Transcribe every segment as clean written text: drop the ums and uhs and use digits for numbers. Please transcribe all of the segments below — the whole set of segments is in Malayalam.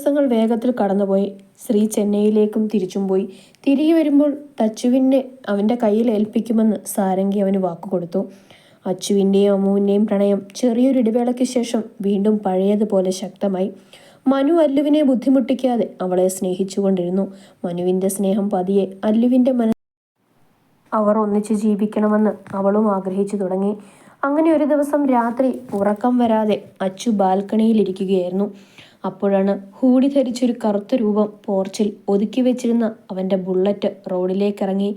ദിവസങ്ങൾ വേഗത്തിൽ കടന്നുപോയി. ശ്രീ ചെന്നൈയിലേക്കും തിരിച്ചും പോയി. തിരികെ വരുമ്പോൾ അച്ചുവിനെ അവൻ്റെ കയ്യിൽ ഏൽപ്പിക്കുമെന്ന് സാരംഗി അവന് വാക്കുകൊടുത്തു. അച്ചുവിൻ്റെയും അമ്മുവിൻ്റെയും പ്രണയം ചെറിയൊരു ഇടവേളയ്ക്ക് ശേഷം വീണ്ടും പഴയതുപോലെ ശക്തമായി. മനു അല്ലുവിനെ ബുദ്ധിമുട്ടിക്കാതെ അവളെ സ്നേഹിച്ചുകൊണ്ടിരുന്നു. മനുവിൻ്റെ സ്നേഹം പതിയെ അല്ലുവിൻ്റെ അവർ ഒന്നിച്ച് ജീവിക്കണമെന്ന് അവളും ആഗ്രഹിച്ചു തുടങ്ങി. അങ്ങനെ ഒരു ദിവസം രാത്രി ഉറക്കം വരാതെ അച്ചു ബാൽക്കണിയിലിരിക്കുകയായിരുന്നു. അപ്പോഴാണ് ഹൂഡി ധരിച്ചൊരു കറുത്ത രൂപം പോർച്ചിൽ ഒതുക്കി വെച്ചിരുന്ന അവൻ്റെ ബുള്ളറ്റ് റോഡിലേക്കിറങ്ങി.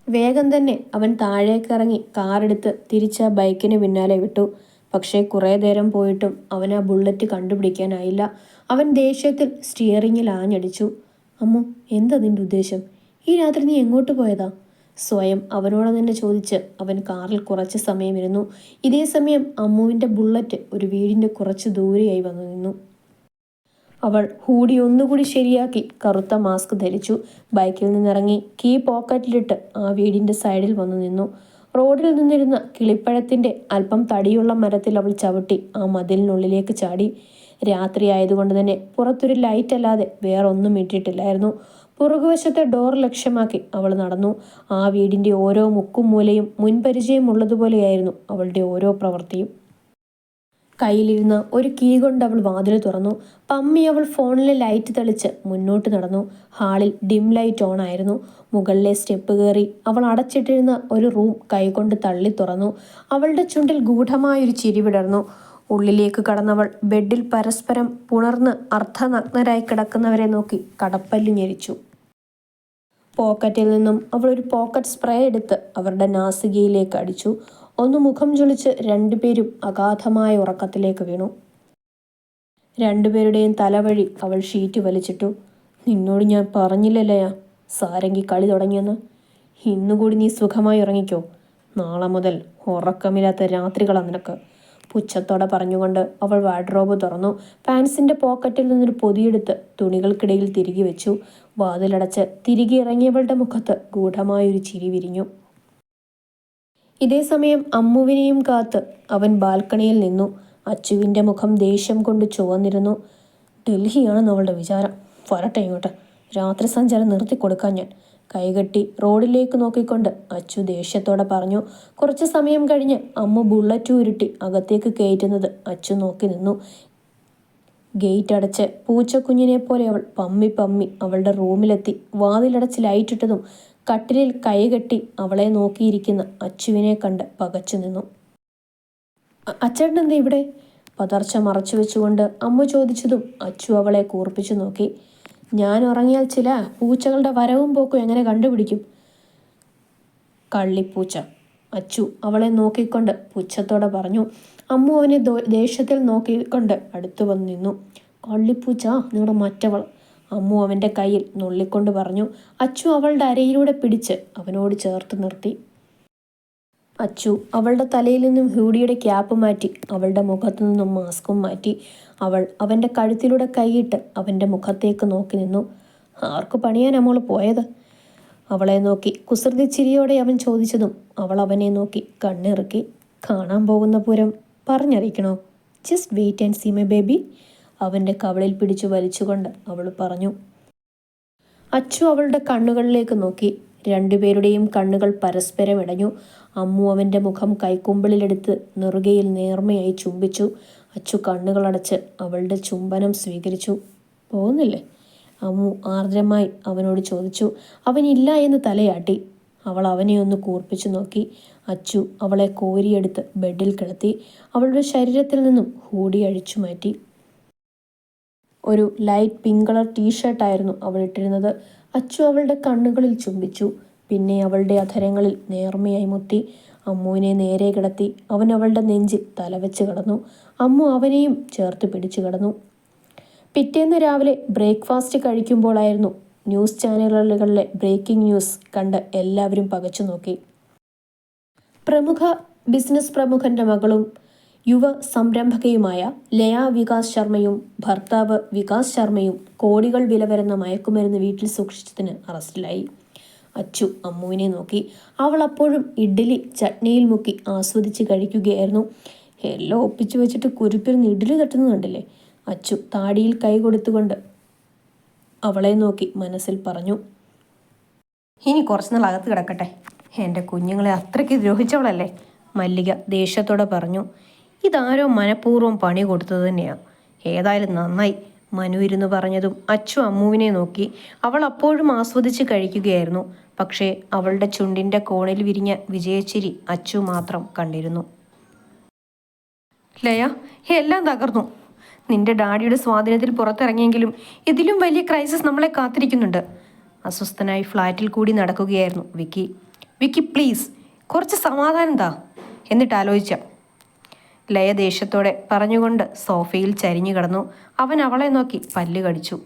വേഗം തന്നെ അവൻ താഴേക്കിറങ്ങി കാറെടുത്ത് തിരിച്ച ബൈക്കിന് പിന്നാലെ വിട്ടു. പക്ഷേ കുറേ നേരം പോയിട്ടും അവൻ ആ ബുള്ളറ്റ് കണ്ടുപിടിക്കാനായില്ല. അവൻ ദേഷ്യത്തിൽ സ്റ്റിയറിങ്ങിൽ ആഞ്ഞടിച്ചു. അമ്മു, എന്താ നിന്റെ ഉദ്ദേശം? ഈ രാത്രി നീ എങ്ങോട്ട് പോയതാ? സ്വയം അവനോട് തന്നെ ചോദിച്ച് അവൻ കാറിൽ കുറച്ച് സമയമിരുന്നു. ഇതേ സമയം അമ്മുവിൻ്റെ ബുള്ളറ്റ് ഒരു വീടിൻ്റെ കുറച്ച് ദൂരെയായി വന്നു നിന്നു. അവൾ ഹൂഡി ഒന്നുകൂടി ശരിയാക്കി കറുത്ത മാസ്ക് ധരിച്ചു. ബൈക്കിൽ നിന്നിറങ്ങി കീ പോക്കറ്റിലിട്ട് ആ വീടിൻ്റെ സൈഡിൽ വന്നു നിന്നു. റോഡിൽ നിന്നിരുന്ന കിളിപ്പഴത്തിൻ്റെ അല്പം തടിയുള്ള മരത്തിൽ അവൾ ചവിട്ടി ആ മതിലിനുള്ളിലേക്ക് ചാടി. രാത്രി ആയതുകൊണ്ട് തന്നെ പുറത്തൊരു ലൈറ്റ് അല്ലാതെ വേറൊന്നും ഇട്ടിട്ടില്ലായിരുന്നു. പുറകുവശത്തെ ഡോർ ലക്ഷ്യമാക്കി അവൾ നടന്നു. ആ വീടിൻ്റെ ഓരോ മുക്കും മൂലയും മുൻപരിചയമുള്ളതുപോലെയായിരുന്നു അവളുടെ ഓരോ പ്രവൃത്തിയും. കയ്യിലിരുന്ന ഒരു കീ കൊണ്ട് അവൾ വാതിൽ തുറന്നു. പമ്മി അവൾ ഫോണിലെ ലൈറ്റ് തെളിച്ച് മുന്നോട്ട് നടന്നു. ഹാളിൽ ഡിം ലൈറ്റ് ഓൺ ആയിരുന്നു. മുകളിലെ സ്റ്റെപ്പ് കയറി അവൾ അടച്ചിട്ടിരുന്ന ഒരു റൂം കൈകൊണ്ട് തള്ളി തുറന്നു. അവളുടെ ചുണ്ടിൽ ഗൂഢമായൊരു ചിരി വിടർന്നു. ഉള്ളിലേക്ക് കടന്നവൾ ബെഡിൽ പരസ്പരം പുണർന്ന് അർദ്ധനഗ്നരായി കിടക്കുന്നവരെ നോക്കി കടപ്പല്ലു ഞെരിച്ചു. പോക്കറ്റിൽ നിന്നും അവൾ ഒരു പോക്കറ്റ് സ്പ്രേ എടുത്ത് അവരുടെ നാസികയിലേക്ക് അടിച്ചു. ഒന്ന് മുഖം ചൊളിച്ച് രണ്ടുപേരും അഗാധമായ ഉറക്കത്തിലേക്ക് വീണു. രണ്ടുപേരുടെയും തലവഴി അവൾ ഷീറ്റ് വലിച്ചിട്ടു. നിന്നോട് ഞാൻ പറഞ്ഞില്ലല്ലയാ സാരംഗി കളി തുടങ്ങിയെന്ന്. ഇന്നുകൂടി നീ സുഖമായി ഉറങ്ങിക്കോ. നാളെ മുതൽ ഉറക്കമില്ലാത്ത രാത്രികളാണ് നിനക്ക്. പുച്ഛത്തോടെ പറഞ്ഞുകൊണ്ട് അവൾ വാർഡ്രോബ് തുറന്നു. പാൻസിൻ്റെ പോക്കറ്റിൽ നിന്നൊരു പൊതിയെടുത്ത് തുണികൾക്കിടയിൽ തിരികെ വെച്ചു. വാതിലടച്ച് തിരികെ ഇറങ്ങിയവളുടെ മുഖത്ത് ഗൂഢമായൊരു ചിരി വിരിഞ്ഞു. ഇതേ സമയം അമ്മുവിനെയും കാത്ത് അവൻ ബാൽക്കണിയിൽ നിന്നു. അച്ചുവിൻ്റെ മുഖം ദേഷ്യം കൊണ്ട് ചുവന്നിരുന്നു. ഡൽഹിയാണെന്ന് അവളുടെ വിചാരം. വരട്ടെ ഇങ്ങോട്ട്. രാത്രി സഞ്ചാരം നിർത്തിക്കൊടുക്കാൻ ഞാൻ. കൈകെട്ടി റോഡിലേക്ക് നോക്കിക്കൊണ്ട് അച്ചു ദേഷ്യത്തോടെ പറഞ്ഞു. കുറച്ച് സമയം കഴിഞ്ഞ് അമ്മു ബുള്ളറ്റ് ഉരുട്ടി അകത്തേക്ക് കയറ്റുന്നത് അച്ചു നോക്കി നിന്നു. ഗേറ്റ് അടച്ച് പൂച്ചക്കുഞ്ഞിനെ പോലെ അവൾ പമ്മി പമ്മി അവളുടെ റൂമിലെത്തി. വാതിലടച്ച് ലൈറ്റിട്ടതും കട്ടിലിൽ കൈകെട്ടി അവളെ നോക്കിയിരിക്കുന്ന അച്ചുവിനെ കണ്ട് പകച്ചു നിന്നു. അച്ചേട്ടൻ എന്താ ഇവിടെ? പതർച്ച മറച്ചു വെച്ചുകൊണ്ട് അമ്മ ചോദിച്ചതും അച്ചു അവളെ കൂർപ്പിച്ചു നോക്കി. ഞാൻ ഉറങ്ങിയാൽ ചില പൂച്ചകളുടെ വരവും പോക്കും എങ്ങനെ കണ്ടുപിടിക്കും? കള്ളിപ്പൂച്ച. അച്ചു അവളെ നോക്കിക്കൊണ്ട് പുച്ഛത്തോടെ പറഞ്ഞു. അമ്മു അവനെ ദേഷ്യത്തിൽ നോക്കിക്കൊണ്ട് അടുത്തു വന്നു നിന്നു. കള്ളിപ്പൂച്ച നിങ്ങളുടെ മറ്റവൾ, അമ്മു അവൻ്റെ കയ്യിൽ നുള്ളിക്കൊണ്ട് പറഞ്ഞു. അച്ചു അവളുടെ അരയിലൂടെ പിടിച്ച് അവനോട് ചേർത്ത് നിർത്തി. അച്ചു അവളുടെ തലയിൽ നിന്നും ഹൂഡിയുടെ ക്യാപ്പ് മാറ്റി അവളുടെ മുഖത്തു നിന്നും മാസ്കും മാറ്റി. അവൾ അവൻ്റെ കഴുത്തിലൂടെ കൈയിട്ട് അവൻ്റെ മുഖത്തേക്ക് നോക്കി നിന്നു. ആർക്ക് പണിയാൻ നമ്മൾ പോയത്? അവളെ നോക്കി കുസൃതി ചിരിയോടെ അവൻ ചോദിച്ചതും അവൾ അവനെ നോക്കി കണ്ണിറുക്കി. കാണാൻ പോകുന്ന പൂരം പറഞ്ഞറിയിക്കണോ? Just wait and see my baby. അവൻ്റെ കവളിൽ പിടിച്ചു വലിച്ചുകൊണ്ട് അവൾ പറഞ്ഞു. അച്ചു അവളുടെ കണ്ണുകളിലേക്ക് നോക്കി. രണ്ടുപേരുടെയും കണ്ണുകൾ പരസ്പരം ഇടഞ്ഞു. അമ്മു അവൻ്റെ മുഖം കൈക്കുമ്പിളിലെടുത്ത് നെറുകയിൽ നേർമയായി ചുംബിച്ചു. അച്ചു കണ്ണുകളടച്ച് അവളുടെ ചുംബനം സ്വീകരിച്ചു. പോകുന്നില്ലേ? അമ്മു ആർദ്രമായി അവനോട് ചോദിച്ചു. അവനില്ല എന്ന് തലയാട്ടി. അവൾ അവനെ ഒന്ന് കൂർപ്പിച്ചു നോക്കി. അച്ചു അവളെ കോരിയെടുത്ത് ബെഡിൽ കിടത്തി. അവളുടെ ശരീരത്തിൽ നിന്നും ഹൂഡി അഴിച്ചു മാറ്റി. ഒരു ലൈറ്റ് പിങ്ക് കളർ ടീഷർട്ടായിരുന്നു അവൾ ഇട്ടിരുന്നത്. അച്ചു അവളുടെ കണ്ണുകളിൽ ചുംബിച്ചു. പിന്നെ അവളുടെ അധരങ്ങളിൽ നേർമയായി മുത്തി. അമ്മുവിനെ നേരെ കിടത്തി അവൻ അവളുടെ നെഞ്ചിൽ തലവെച്ച് കിടന്നു. അമ്മു അവനെയും ചേർത്ത് പിടിച്ചു കിടന്നു. പിറ്റേന്ന് രാവിലെ ബ്രേക്ക്ഫാസ്റ്റ് കഴിക്കുമ്പോഴായിരുന്നു ന്യൂസ് ചാനലുകളിലെ ബ്രേക്കിംഗ് ന്യൂസ് കണ്ട് എല്ലാവരും പകച്ചു നോക്കി. പ്രമുഖ ബിസിനസ് പ്രമുഖൻ്റെ മകളും യുവ സംരംഭകയുമായ ലയ വികാസ് ശർമ്മയും ഭർത്താവ് വികാസ് ശർമ്മയും കോടികൾ വില വരുന്ന മയക്കുമരുന്ന് വീട്ടിൽ സൂക്ഷിച്ചതിന് അറസ്റ്റിലായി. അച്ചു അമ്മുവിനെ നോക്കി. അവൾ അപ്പോഴും ഇഡ്ഡലി ചട്നിയിൽ മുക്കി ആസ്വദിച്ച് കഴിക്കുകയായിരുന്നു. എല്ലാം ഒപ്പിച്ചു വെച്ചിട്ട് കുരുപ്പിരുന്ന് ഇഡ്ഡലി തട്ടുന്നത് കണ്ടില്ലേ? അച്ചു താടിയിൽ കൈ കൊടുത്തുകൊണ്ട് അവളെ നോക്കി മനസ്സിൽ പറഞ്ഞു. ഇനി കുറച്ച് നാൾ അകത്ത് കിടക്കട്ടെ. എൻ്റെ കുഞ്ഞുങ്ങളെ അത്രയ്ക്ക് ദ്രോഹിച്ചവളല്ലേ, മല്ലിക ദേഷ്യത്തോടെ പറഞ്ഞു. ഇതാരോ മനഃപൂർവ്വം പണി കൊടുത്തത് തന്നെയാണ്. ഏതായാലും നന്നായി, മനു ഇരുന്ന് പറഞ്ഞതും അച്ചു അമ്മുവിനെ നോക്കി. അവൾ അപ്പോഴും ആസ്വദിച്ച് കഴിക്കുകയായിരുന്നു. പക്ഷേ അവളുടെ ചുണ്ടിൻ്റെ കോണിൽ വിരിഞ്ഞ വിജയച്ചിരി അച്ചു മാത്രം കണ്ടിരുന്നു. ലയ, എല്ലാം തകർന്നു. നിന്റെ ഡാഡിയുടെ സ്വാധീനത്തിൽ പുറത്തിറങ്ങിയെങ്കിലും ഇതിലും വലിയ ക്രൈസിസ് നമ്മളെ കാത്തിരിക്കുന്നുണ്ട്. അസ്വസ്ഥനായി ഫ്ലാറ്റിൽ കൂടി നടക്കുകയായിരുന്നു വിക്കി. വിക്കി പ്ലീസ്, കുറച്ച് സമാധാനം താ, എന്നിട്ട് ആലോചിച്ചാം, ലയ ദേഷ്യത്തോടെ പറഞ്ഞുകൊണ്ട് സോഫയിൽ ചരിഞ്ഞു കിടന്നു. അവൻ അവളെ നോക്കി പല്ല് കടിച്ചു.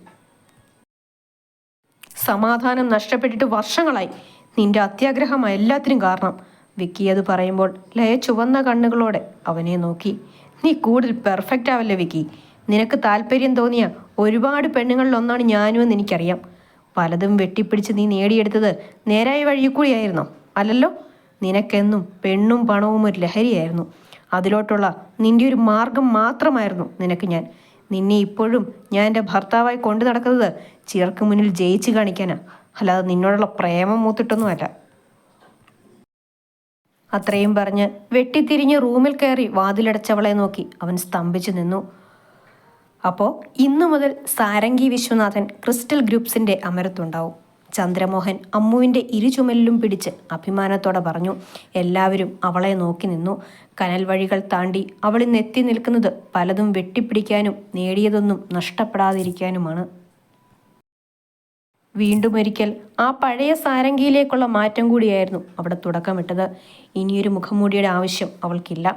സമാധാനം നഷ്ടപ്പെട്ടിട്ട് വർഷങ്ങളായി. നിന്റെ അത്യാഗ്രഹമാണ് എല്ലാത്തിനും കാരണം. വിക്കി അത് പറയുമ്പോൾ ലയ ചുവന്ന കണ്ണുകളോടെ അവനെ നോക്കി. നീ കൂടുതൽ പെർഫെക്റ്റ് ആവല്ലേ വിക്കി. നിനക്ക് താല്പര്യം തോന്നിയ ഒരുപാട് പെണ്ണുങ്ങളിലൊന്നാണ് ഞാനും എന്ന് എനിക്കറിയാം. പലതും വെട്ടിപ്പിടിച്ച് നീ നേടിയെടുത്തത് നേരായ വഴിയിൽ കൂടിയായിരുന്നോ? അല്ലല്ലോ. നിനക്കെന്നും പെണ്ണും പണവും ഒരു ലഹരിയായിരുന്നു. അതിലോട്ടുള്ള നിന്റെ ഒരു മാർഗം മാത്രമായിരുന്നു നിനക്ക് ഞാൻ. നിന്നെ ഇപ്പോഴും ഞാൻ എൻ്റെ ഭർത്താവായി കൊണ്ടു നടക്കുന്നത് ചിലർക്ക് മുന്നിൽ ജയിച്ച് കാണിക്കാനാ, അല്ലാതെ നിന്നോടുള്ള പ്രേമം മൂത്തിട്ടൊന്നുമല്ല. അത്രയും പറഞ്ഞ് വെട്ടിത്തിരിഞ്ഞ് റൂമിൽ കയറി വാതിലടച്ചവളെ നോക്കി അവൻ സ്തംഭിച്ചു നിന്നു. അപ്പോൾ ഇന്നു മുതൽ സാരംഗി വിശ്വനാഥൻ ക്രിസ്റ്റൽ ഗ്രൂപ്പ്സിൻ്റെ അമരത്തുണ്ടാവും. ചന്ദ്രമോഹൻ അമ്മുവിൻ്റെ ഇരുചുമലിലും പിടിച്ച് അഭിമാനത്തോടെ പറഞ്ഞു. എല്ലാവരും അവളെ നോക്കി നിന്നു. കനൽ വഴികൾ താണ്ടി അവളിന്ന് എത്തി നിൽക്കുന്നത് പലതും വെട്ടിപ്പിടിക്കാനും നേടിയതൊന്നും നഷ്ടപ്പെടാതിരിക്കാനുമാണ്. വീണ്ടും ഒരിക്കൽ ആ പഴയ സാരംഗിയിലേക്കുള്ള മാറ്റം കൂടിയായിരുന്നു അവിടെ തുടക്കമിട്ടത്. ഇനിയൊരു മുഖംമൂടിയുടെ ആവശ്യം അവൾക്കില്ല.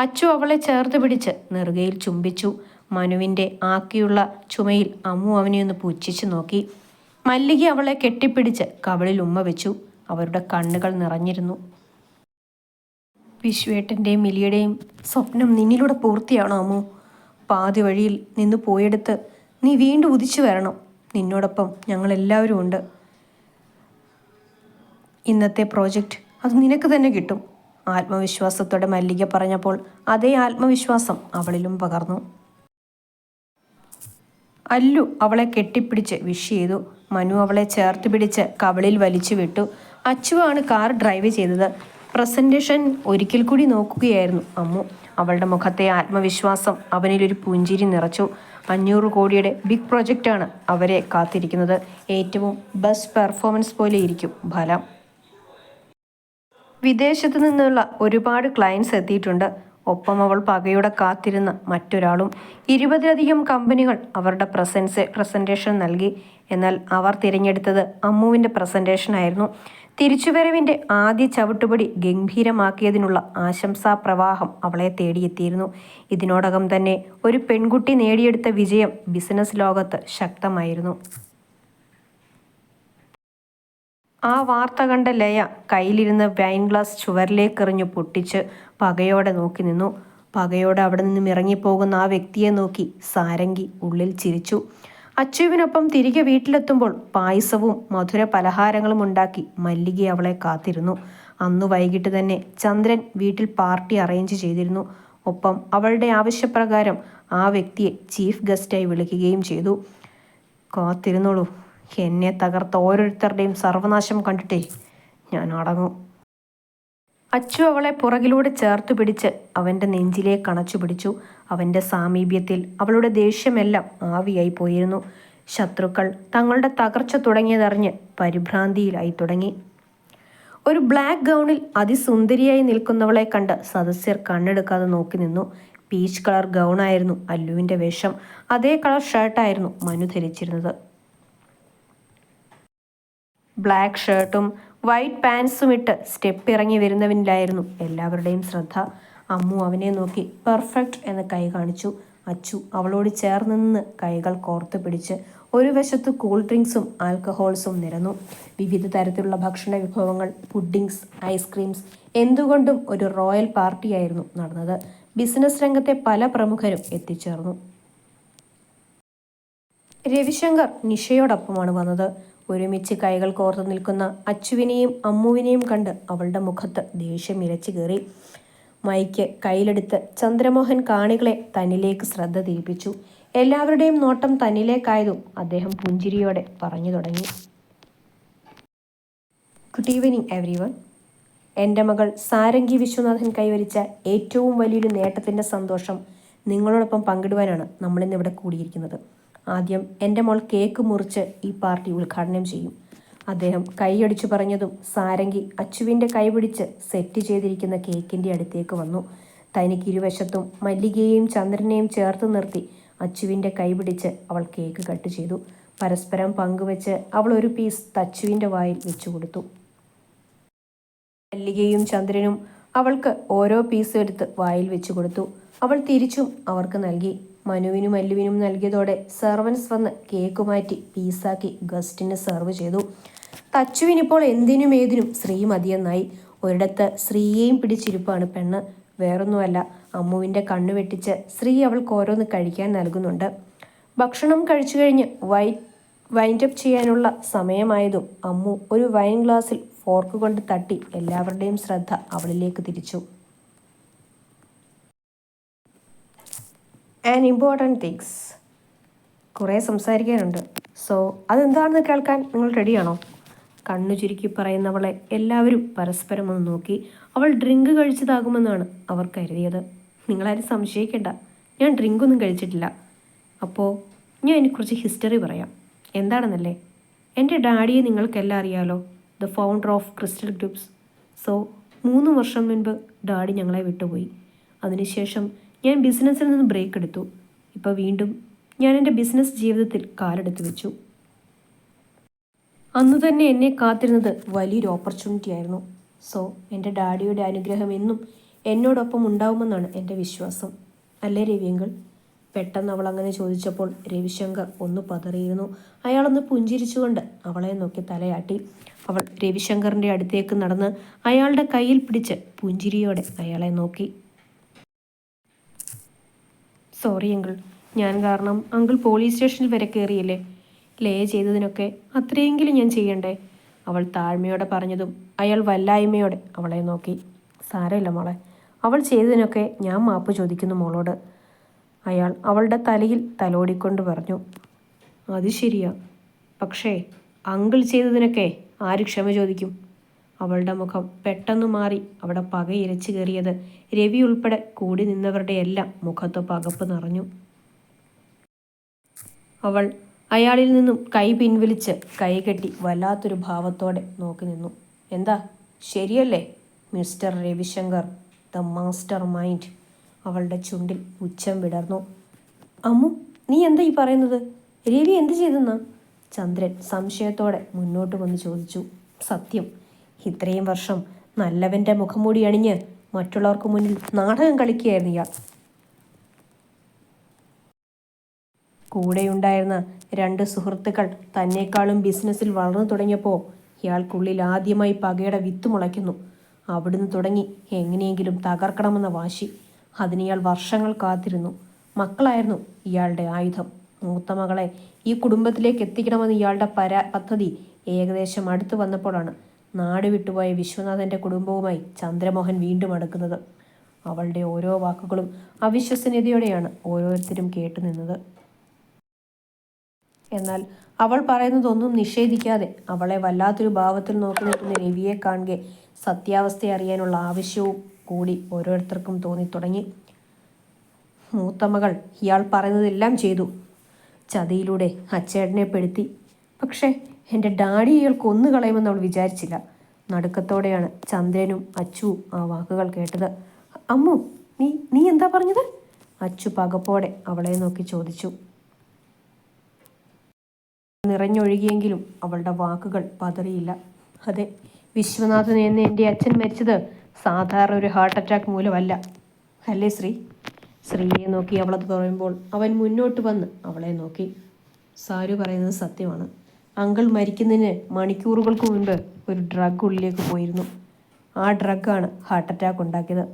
അച്ചു അവളെ ചേർത്ത് പിടിച്ച് നെറുകയിൽ ചുംബിച്ചു. മനുവിൻ്റെ ആക്കിയുള്ള ചുമയിൽ അമ്മു അവനെ ഒന്ന് പുച്ഛിച്ചു നോക്കി. മല്ലിക അവളെ കെട്ടിപ്പിടിച്ച് കവളിൽ ഉമ്മ വെച്ചു. അവരുടെ കണ്ണുകൾ നിറഞ്ഞിരുന്നു. വിശ്വേട്ടൻ്റെയും മിലിയുടെയും സ്വപ്നം നിന്നിലൂടെ പൂർത്തിയാണോ അമ്മു? പാതി വഴിയിൽ നിന്ന് പോയെടുത്ത് നീ വീണ്ടും ഉദിച്ചു വരണം. നിന്നോടൊപ്പം ഞങ്ങളെല്ലാവരും ഉണ്ട്. ഇന്നത്തെ പ്രോജക്റ്റ് അത് നിനക്ക് തന്നെ കിട്ടും. ആത്മവിശ്വാസത്തോടെ മല്ലിക പറഞ്ഞപ്പോൾ അതേ ആത്മവിശ്വാസം അവളിലും പകർന്നു. അല്ലു അവളെ കെട്ടിപ്പിടിച്ച് വിഷ് ചെയ്തു. മനു അവളെ ചേർത്ത് പിടിച്ച് കവളിൽ വലിച്ചു വിട്ടു. അച്ചുവാണ് കാർ ഡ്രൈവ് ചെയ്തത്. പ്രസൻറ്റേഷൻ ഒരിക്കൽ കൂടി നോക്കുകയായിരുന്നു അമ്മു. അവളുടെ മുഖത്തെ ആത്മവിശ്വാസം അവനിലൊരു പുഞ്ചിരി നിറച്ചു. 500 കോടിയുടെ ബിഗ് പ്രൊജക്റ്റാണ് അവരെ കാത്തിരിക്കുന്നത്. ഏറ്റവും ബെസ്റ്റ് പെർഫോമൻസ് പോലെ ഇരിക്കും ഫലം. വിദേശത്തു നിന്നുള്ള ഒരുപാട് ക്ലയൻസ് എത്തിയിട്ടുണ്ട്. ഒപ്പം അവൾ പകയോടെ കാത്തിരുന്ന മറ്റൊരാളും. 20ലധികം കമ്പനികൾ അവരുടെ പ്രസൻറ്റേഷൻ നൽകി. എന്നാൽ അവർ തിരഞ്ഞെടുത്തത് അമ്മുവിൻ്റെ പ്രസൻറ്റേഷനായിരുന്നു. തിരിച്ചുവരവിൻ്റെ ആദ്യ ചവിട്ടുപടി ഗംഭീരമാക്കിയതിനുള്ള ആശംസാ പ്രവാഹം അവളെ തേടിയെത്തിയിരുന്നു. ഇതിനോടകം തന്നെ ഒരു പെൺകുട്ടി നേടിയെടുത്ത വിജയം ബിസിനസ് ലോകത്ത് ശക്തമായിരുന്നു. ആ വാർത്ത കണ്ട ലയ കയ്യിലിരുന്ന വൈൻ ഗ്ലാസ് ചുവരിലേക്കെറിഞ്ഞു പൊട്ടിച്ച് പകയോടെ നോക്കി നിന്നു. പകയോടെ അവിടെ നിന്നും ഇറങ്ങിപ്പോകുന്ന ആ വ്യക്തിയെ നോക്കി സാരംഗി ഉള്ളിൽ ചിരിച്ചു. അച്ചുവിനൊപ്പം തിരികെ വീട്ടിലെത്തുമ്പോൾ പായസവും മധുര പലഹാരങ്ങളും ഉണ്ടാക്കി മല്ലിക അവളെ കാത്തിരുന്നു. അന്നു വൈകിട്ട് തന്നെ ചന്ദ്രൻ വീട്ടിൽ പാർട്ടി അറേഞ്ച് ചെയ്തിരുന്നു. ഒപ്പം അവളുടെ ആവശ്യപ്രകാരം ആ വ്യക്തിയെ ചീഫ് ഗസ്റ്റായി വിളിക്കുകയും ചെയ്തു. കാത്തിരുന്നോളൂ, എന്നെ തകർത്ത ഓരോരുത്തരുടെയും സർവനാശം കണ്ടിട്ടേ ഞാൻ അടങ്ങും. അച്ചു അവളെ പുറകിലൂടെ ചേർത്ത് പിടിച്ച് അവൻ്റെ നെഞ്ചിലേക്ക് അണച്ചു പിടിച്ചു. അവൻ്റെ സാമീപ്യത്തിൽ അവളുടെ ദേഷ്യമെല്ലാം ആവിയായി പോയിരുന്നു. ശത്രുക്കൾ തങ്ങളുടെ തകർച്ച തുടങ്ങിയതറിഞ്ഞ് പരിഭ്രാന്തിയിലായി തുടങ്ങി. ഒരു ബ്ലാക്ക് ഗൗണിൽ അതിസുന്ദരിയായി നിൽക്കുന്നവളെ കണ്ട് സദസ്യർ കണ്ണെടുക്കാതെ നോക്കി നിന്നു. പീച്ച് കളർ ഗൗണായിരുന്നു അല്ലുവിൻ്റെ വേഷം. അതേ കളർ ഷർട്ടായിരുന്നു മനു ധരിച്ചിരുന്നത്. ബ്ലാക്ക് ഷർട്ടും വൈറ്റ് പാൻസും ഇട്ട് സ്റ്റെപ്പ് ഇറങ്ങി വരുന്നവനിലായിരുന്നു എല്ലാവരുടെയും ശ്രദ്ധ. അമ്മു അവനെ നോക്കി പെർഫെക്റ്റ് എന്ന് കൈ കാണിച്ചു. അച്ചു അവളോട് ചേർന്ന് നിന്ന് കൈകൾ കോർത്ത് പിടിച്ച്. ഒരു വശത്ത് കൂൾ ഡ്രിങ്ക്സും ആൽക്കഹോൾസും നിരന്നു. വിവിധ തരത്തിലുള്ള ഭക്ഷണ വിഭവങ്ങൾ, പുഡിങ്സ്, ഐസ്ക്രീംസ്, എന്തുകൊണ്ടും ഒരു റോയൽ പാർട്ടിയായിരുന്നു നടന്നത്. ബിസിനസ് രംഗത്തെ പല പ്രമുഖരും എത്തിച്ചേർന്നു. രവിശങ്കർ നിഷയോടൊപ്പമാണ് വന്നത്. ഒരുമിച്ച് കൈകൾ കോർത്ത് നിൽക്കുന്ന അച്ചുവിനെയും അമ്മുവിനെയും കണ്ട് അവളുടെ മുഖത്ത് ദേഷ്യം ഇരച്ചു കയറി. മൈക്ക് കയ്യിലെടുത്ത് ചന്ദ്രമോഹൻ കാണികളെ തന്നിലേക്ക് ശ്രദ്ധ തിരിപ്പിച്ചു. എല്ലാവരുടെയും നോട്ടം തന്നിലേക്കായതും അദ്ദേഹം പുഞ്ചിരിയോടെ പറഞ്ഞു തുടങ്ങി. Good evening everyone. എൻ്റെ മകൾ സാരംഗി വിശ്വനാഥൻ കൈവരിച്ച ഏറ്റവും വലിയൊരു നേട്ടത്തിൻ്റെ സന്തോഷം നിങ്ങളോടൊപ്പം പങ്കിടുവാനാണ് നമ്മളിന്നിവിടെ കൂടിയിരിക്കുന്നത്. ആദ്യം എൻ്റെ മോൾ കേക്ക് മുറിച്ച് ഈ പാർട്ടി ഉദ്ഘാടനം ചെയ്യും. അദ്ദേഹം കൈയടിച്ചു പറഞ്ഞതും സാരംഗി അച്ചുവിൻ്റെ കൈപിടിച്ച് സെറ്റ് ചെയ്തിരിക്കുന്ന കേക്കിൻ്റെ അടുത്തേക്ക് വന്നു. തനിക്കിരുവശത്തും മല്ലികയെയും ചന്ദ്രനെയും ചേർത്ത് നിർത്തി അച്ചുവിൻ്റെ കൈപിടിച്ച് അവൾ കേക്ക് കട്ട് ചെയ്തു. പരസ്പരം പങ്കുവെച്ച് അവൾ ഒരു പീസ് തച്ചുവിൻ്റെ വായിൽ വെച്ചു കൊടുത്തു. മല്ലികയും ചന്ദ്രനും അവൾക്ക് ഓരോ പീസ് എടുത്ത് വായിൽ വെച്ചു കൊടുത്തു. അവൾ തിരിച്ചും അവർക്ക് നൽകി. മനുവിനും മല്ലുവിനും നൽകിയതോടെ സെർവൻസ് വന്ന് കേക്ക് മാറ്റി പീസാക്കി ഗസ്റ്റിന് സെർവ് ചെയ്തു. തച്ചുവിനിപ്പോൾ എന്തിനും ഏതിനും ശ്രീ മതിയെന്നായി. ഒരിടത്ത് ശ്രീയെയും പിടിച്ചിരിപ്പാണ് പെണ്ണ്. വേറൊന്നുമല്ല, അമ്മുവിൻ്റെ കണ്ണു വെട്ടിച്ച് ശ്രീ അവൾക്ക് ഓരോന്ന് കഴിക്കാൻ നൽകുന്നുണ്ട്. ഭക്ഷണം കഴിച്ചു കഴിഞ്ഞ് വൈൻഡപ്പ് ചെയ്യാനുള്ള സമയമായതും അമ്മു ഒരു വൈൻ ഗ്ലാസ്സിൽ ഫോർക്ക് കൊണ്ട് തട്ടി എല്ലാവരുടെയും ശ്രദ്ധ അവളിലേക്ക് തിരിച്ചു. And important things. കുറേ സംസാരിക്കാനുണ്ട്. സോ അതെന്താണെന്ന് കേൾക്കാൻ നിങ്ങൾ റെഡിയാണോ? കണ്ണു ചുരുക്കി പറയുന്നവളെ എല്ലാവരും പരസ്പരം ഒന്ന് നോക്കി. അവൾ ഡ്രിങ്ക് കഴിച്ചതാകുമെന്നാണ് അവർ കരുതിയത്. നിങ്ങളാരും സംശയിക്കേണ്ട, ഞാൻ ഡ്രിങ്കൊന്നും കഴിച്ചിട്ടില്ല. അപ്പോൾ ഞാൻ അതിനെക്കുറിച്ച് ഹിസ്റ്ററി പറയാം. എന്താണെന്നല്ലേ, എൻ്റെ ഡാഡിയെ നിങ്ങൾക്കെല്ലാം അറിയാലോ, the founder of crystal groups. So 3 വർഷം മുൻപ് ഡാഡി ഞങ്ങളെ വിട്ടുപോയി. അതിനുശേഷം ഞാൻ ബിസിനസ്സിൽ നിന്ന് ബ്രേക്ക് എടുത്തു. ഇപ്പോൾ വീണ്ടും ഞാൻ എൻ്റെ ബിസിനസ് ജീവിതത്തിൽ കാലെടുത്ത് വെച്ചു. അന്ന് തന്നെ എന്നെ കാത്തിരുന്നത് വലിയൊരു ഓപ്പർച്യൂണിറ്റി ആയിരുന്നു. സോ എൻ്റെ ഡാഡിയുടെ അനുഗ്രഹം എന്നും എന്നോടൊപ്പം ഉണ്ടാവുമെന്നാണ് എൻ്റെ വിശ്വാസം. അല്ലേ രവിയങ്കിൾ? പെട്ടെന്ന് അവൾ അങ്ങനെ ചോദിച്ചപ്പോൾ രവിശങ്കർ ഒന്ന് പതറിയിരുന്നു. അയാളൊന്ന് പുഞ്ചിരിച്ചുകൊണ്ട് അവളെ നോക്കി തലയാട്ടി. അവൾ രവിശങ്കറിൻ്റെ അടുത്തേക്ക് നടന്ന് അയാളുടെ കയ്യിൽ പിടിച്ച് പുഞ്ചിരിയോടെ അയാളെ നോക്കി. സോറി അങ്കിൾ, ഞാൻ കാരണം അങ്കിൾ പോലീസ് സ്റ്റേഷനിൽ വരെ കയറിയില്ലേ? ലേ ചെയ്തതിനൊക്കെ അത്രയെങ്കിലും ഞാൻ ചെയ്യണ്ടേ? അവൾ താഴ്മയോടെ പറഞ്ഞതും അയാൾ വല്ലായ്മയോടെ അവളെ നോക്കി. സാരമില്ല മോളെ, അവൾ ചെയ്തതിനൊക്കെ ഞാൻ മാപ്പ് ചോദിക്കുന്നു മോളോട്. അയാൾ അവളുടെ തലയിൽ തലോടിക്കൊണ്ട് പറഞ്ഞു. അത് ശരിയാ, പക്ഷേ അങ്കിൾ ചെയ്തതിനൊക്കെ ആര് ക്ഷമ ചോദിക്കും? അവളുടെ മുഖം പെട്ടെന്ന് മാറി. അവിടെ പക ഇരച്ചു കയറിയത് രവി ഉൾപ്പെടെ കൂടി നിന്നവരുടെ എല്ലാം മുഖത്ത് പകപ്പ് നിറഞ്ഞു. അവൾ അയാളിൽ നിന്നും കൈ പിൻവലിച്ച് കൈകെട്ടി വല്ലാത്തൊരു ഭാവത്തോടെ നോക്കി നിന്നു. എന്താ, ശരിയല്ലേ mister Ravishankar, the mastermind? അവളുടെ ചുണ്ടിൽ പുച്ഛം വിടർന്നു. അമ്മു, നീ എന്താ ഈ പറയുന്നത്? രവി എന്ത് ചെയ്തെന്നാ? ചന്ദ്രൻ സംശയത്തോടെ മുന്നോട്ട് വന്ന് ചോദിച്ചു. സത്യം, ഇത്രയും വർഷം നല്ലവൻ്റെ മുഖംമൂടി അണിഞ്ഞ് മറ്റുള്ളവർക്ക് മുന്നിൽ നാടകം കളിക്കുകയായിരുന്നു ഇയാൾ. കൂടെയുണ്ടായിരുന്ന 2 സുഹൃത്തുക്കൾ തന്നെക്കാളും ബിസിനസ്സിൽ വളർന്നു തുടങ്ങിയപ്പോൾ ഇയാൾക്കുള്ളിൽ ആദ്യമായി പകയുടെ വിത്ത് മുളയ്ക്കുന്നു. അവിടുന്ന് തുടങ്ങി എങ്ങനെയെങ്കിലും തകർക്കണമെന്ന വാശി. അതിനിയാൾ വർഷങ്ങൾ കാത്തിരുന്നു. മക്കളായിരുന്നു ഇയാളുടെ ആയുധം. മൂത്ത മകളെ ഈ കുടുംബത്തിലേക്ക് എത്തിക്കണമെന്ന് ഇയാളുടെ പദ്ധതി ഏകദേശം അടുത്ത് വന്നപ്പോഴാണ് നാട് വിട്ടുപോയ വിശ്വനാഥൻ്റെ കുടുംബവുമായി ചന്ദ്രമോഹൻ വീണ്ടും അടുക്കുന്നത്. അവളുടെ ഓരോ വാക്കുകളും അവിശ്വസനീയതയോടെയാണ് ഓരോരുത്തരും കേട്ടുനിന്നത്. എന്നാൽ അവൾ പറയുന്നതൊന്നും നിഷേധിക്കാതെ അവളെ വല്ലാത്തൊരു ഭാവത്തിൽ നോക്കി നിൽക്കുന്ന രവിയെ കാണുക സത്യാവസ്ഥ അറിയാനുള്ള ആവശ്യവും കൂടി ഓരോരുത്തർക്കും തോന്നിത്തുടങ്ങി. മൂത്തമകൾ ഇയാൾ പറയുന്നതെല്ലാം ചെയ്തു. ചതിയിലൂടെ അച്ചേട്ടനെ പെടുത്തി. പക്ഷേ എൻ്റെ ഡാഡി ഇയാൾ കൊന്നു കളയുമെന്ന് അവൾ വിചാരിച്ചില്ല. നടുക്കത്തോടെയാണ് ചന്ദ്രനും അച്ചുവും ആ വാക്കുകൾ കേട്ടത്. അമ്മു, നീ എന്താ പറഞ്ഞത്? അച്ചു പകപ്പോടെ അവളെ നോക്കി ചോദിച്ചു. നിറഞ്ഞൊഴുകിയെങ്കിലും അവളുടെ വാക്കുകൾ പതറിയില്ല. അതെ, വിശ്വനാഥൻ എന്ന എൻ്റെ അച്ഛൻ മരിച്ചത് സാധാരണ ഒരു ഹാർട്ട് അറ്റാക്ക് മൂലമല്ല, അല്ലേ ശ്രീ? ശ്രീയെ നോക്കി അവളത് പറയുമ്പോൾ അവൻ മുന്നോട്ട് വന്ന് അവളെ നോക്കി. സാരു പറയുന്നത് സത്യമാണ്. അങ്കിൾ മരിക്കുന്നതിന് മണിക്കൂറുകൾക്ക് മുൻപ് ഒരു ഡ്രഗ് ഉള്ളിലേക്ക് പോയിരുന്നു. ആ ഡ്രഗാണ് ഹാർട്ട് അറ്റാക്ക് ഉണ്ടാക്കിയത്.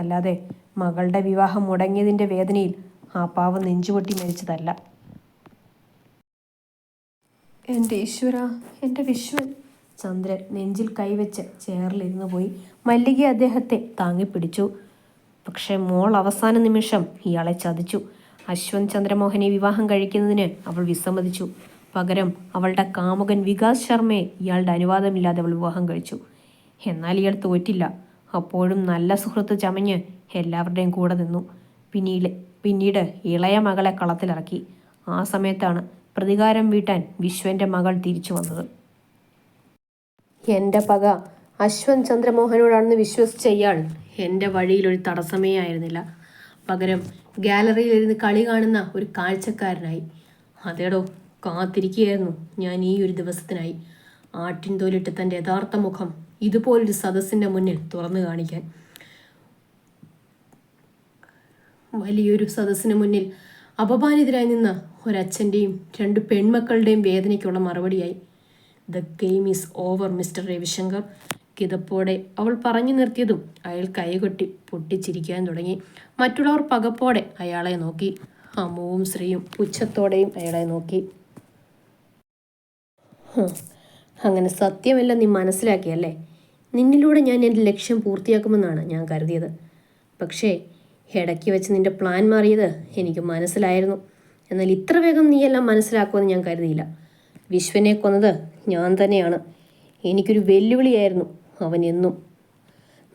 അല്ലാതെ മകളുടെ വിവാഹം മുടങ്ങിയതിൻ്റെ വേദനയിൽ ആ പാവം നെഞ്ചുപൊട്ടി മരിച്ചതല്ല. എൻ്റെ ഈശ്വര, എൻ്റെ വിശ്വൻ! ചന്ദ്രൻ നെഞ്ചിൽ കൈവച്ച് ചേറിലിരുന്നു പോയി. മല്ലിക അദ്ദേഹത്തെ താങ്ങിപ്പിടിച്ചു. പക്ഷേ മോൾ അവസാന നിമിഷം ഇയാളെ ചതിച്ചു. അശ്വന്ത് ചന്ദ്രമോഹനെ വിവാഹം കഴിക്കുന്നതിന് അവൾ വിസമ്മതിച്ചു. പകരം അവളുടെ കാമുകൻ വികാസ് ശർമ്മയെ ഇയാളുടെ അനുവാദമില്ലാതെ അവൾ വിവാഹം കഴിച്ചു. എന്നാൽ ഇയാൾ തോറ്റില്ല. അപ്പോഴും നല്ല സുഹൃത്ത് ചമഞ്ഞ് എല്ലാവരുടെയും കൂടെ നിന്നു. പിന്നീട് ഇളയ മകളെ കളത്തിലിറക്കി. ആ സമയത്താണ് പ്രതികാരം വീട്ടാൻ വിശ്വൻ്റെ മകൾ തിരിച്ചു വന്നത്. എൻ്റെ പക അശ്വന്ത് ചന്ദ്രമോഹനോടാണെന്ന് വിശ്വസിച്ച ഇയാൾ എൻ്റെ വഴിയിലൊരു തടസ്സമേ ആയിരുന്നില്ല. പകരം ഗാലറിയിലിരുന്ന് കളി കാണുന്ന ഒരു കാഴ്ചക്കാരനായി. അതേടോ, കാത്തിരിക്കുകയായിരുന്നു ഞാൻ ഈ ഒരു ദിവസത്തിനായി. ആട്ടിൻ തോലിട്ട് തൻ്റെ യഥാർത്ഥ മുഖം ഇതുപോലൊരു സദസ്സിൻ്റെ മുന്നിൽ തുറന്നു കാണിക്കാൻ. വലിയൊരു സദസ്സിന് മുന്നിൽ അപമാനിതരായി നിന്ന ഒരച്ഛൻ്റെയും 2 പെൺമക്കളുടെയും വേദനയ്ക്കുള്ള മറുപടിയായി. The game is over mister Ravishankar. കിതപ്പോടെ അവൾ പറഞ്ഞു നിർത്തിയതും അയാൾ കൈകൊട്ടി പൊട്ടിച്ചിരിക്കാൻ തുടങ്ങി. മറ്റുള്ളവർ പകപ്പോടെ അയാളെ നോക്കി. അമ്മുവും ശ്രീയും പുച്ഛത്തോടെയും അയാളെ നോക്കി. അങ്ങനെ സത്യമെല്ലാം നീ മനസ്സിലാക്കിയല്ലേ? നിന്നിലൂടെ ഞാൻ എൻ്റെ ലക്ഷ്യം പൂർത്തിയാക്കുമെന്നാണ് ഞാൻ കരുതിയത്. പക്ഷേ ഇടയ്ക്ക് വെച്ച് നിൻ്റെ പ്ലാൻ മാറിയത് എനിക്ക് മനസ്സിലായിരുന്നു. എന്നാൽ ഇത്ര വേഗം നീയെല്ലാം മനസ്സിലാക്കുമെന്ന് ഞാൻ കരുതിയില്ല. വിശ്വനെ കൊന്നത് ഞാൻ തന്നെയാണ്. എനിക്കൊരു വെല്ലുവിളിയായിരുന്നു അവൻ എന്നും.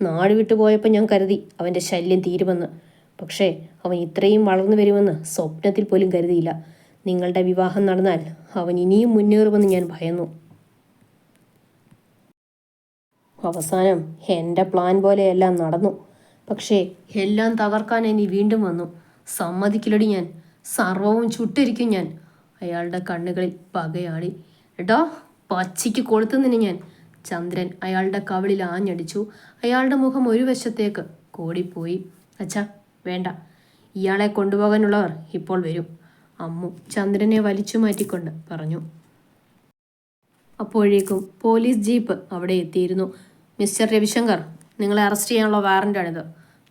നാട് വിട്ടു പോയപ്പോൾ ഞാൻ കരുതി അവൻ്റെ ശല്യം തീരുമെന്ന്. പക്ഷേ അവൻ ഇത്രയും വളർന്നു വരുമെന്ന് സ്വപ്നത്തിൽ പോലും കരുതിയില്ല. നിങ്ങളുടെ വിവാഹം നടന്നാൽ അവൻ ഇനിയും മുന്നേറുമെന്ന് ഞാൻ ഭയന്നു. അവസാനം എൻ്റെ പ്ലാൻ പോലെയെല്ലാം നടന്നു. പക്ഷേ എല്ലാം തകർക്കാൻ ഇനി വീണ്ടും വന്നു. സമ്മതിക്കില്ലടി ഞാൻ. സർവവും ചുട്ടിരിക്കും ഞാൻ. അയാളുടെ കണ്ണുകളിൽ പകയാടി. എടാ, പച്ചയ്ക്ക് കൊളുത്തുന്നതിന് ഞാൻ. ചന്ദ്രൻ അയാളുടെ കവിളിൽ ആഞ്ഞടിച്ചു. അയാളുടെ മുഖം ഒരു വശത്തേക്ക് കോടിപ്പോയി. അച്ഛാ, വേണ്ട. ഇയാളെ കൊണ്ടുപോകാനുള്ളവർ ഇപ്പോൾ വരും. അമ്മു ചന്ദ്രനെ വലിച്ചു മാറ്റിക്കൊണ്ട് പറഞ്ഞു. അപ്പോഴേക്കും പോലീസ് ജീപ്പ് അവിടെ എത്തിയിരുന്നു. മിസ്റ്റർ രവിശങ്കർ, നിങ്ങളെ അറസ്റ്റ് ചെയ്യാനുള്ള വാറന്റാണിത്.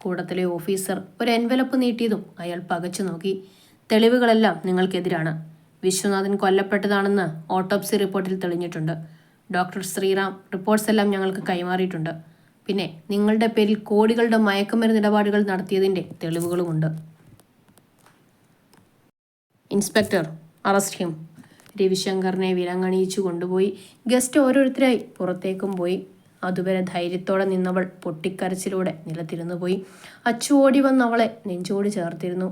കൂടത്തിലെ ഓഫീസർ ഒരു എൻവലപ്പ് നീട്ടിയതും അയാൾ പകച്ചു നോക്കി. തെളിവുകളെല്ലാം നിങ്ങൾക്കെതിരാണ്. വിശ്വനാഥൻ കൊല്ലപ്പെട്ടതാണെന്ന് ഓട്ടോപ്സി റിപ്പോർട്ടിൽ തെളിഞ്ഞിട്ടുണ്ട്. ഡോക്ടർ ശ്രീറാം റിപ്പോർട്ട്സ് എല്ലാം ഞങ്ങൾക്ക് കൈമാറിയിട്ടുണ്ട്. പിന്നെ നിങ്ങളുടെ പേരിൽ കോടികളുടെ മയക്കുമരുന്ന് ഇടപാടുകൾ നടത്തിയതിൻ്റെ തെളിവുകളുമുണ്ട്. Inspector, arrest him. രവിശങ്കറിനെ വിലങ്ങണിയിച്ചു കൊണ്ടുപോയി. ഗസ്റ്റ് ഓരോരുത്തരായി പുറത്തേക്കും പോയി. അതുവരെ ധൈര്യത്തോടെ നിന്നവൾ പൊട്ടിക്കരച്ചിലൂടെ നിലത്തിരുന്നു പോയി. അച്ചു ഓടി വന്ന് അവളെ നെഞ്ചോട് ചേർത്തിരുന്നു.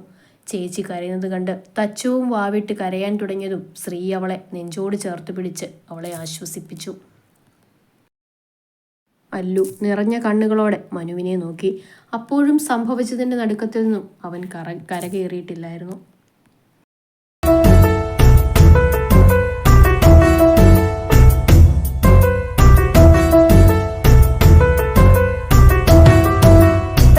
ചേച്ചി കരയുന്നത് കണ്ട് തച്ചുവും വാവിട്ട് കരയാൻ തുടങ്ങിയതും ശ്രീ അവളെ നെഞ്ചോട് ചേർത്ത് പിടിച്ച് അവളെ ആശ്വസിപ്പിച്ചു. അല്ലു നിറഞ്ഞ കണ്ണുകളോടെ മനുവിനെ നോക്കി. അപ്പോഴും സംഭവിച്ചതിൻ്റെ നടുക്കത്തിൽ നിന്നും അവൻ കരകയറിയിട്ടില്ലായിരുന്നു.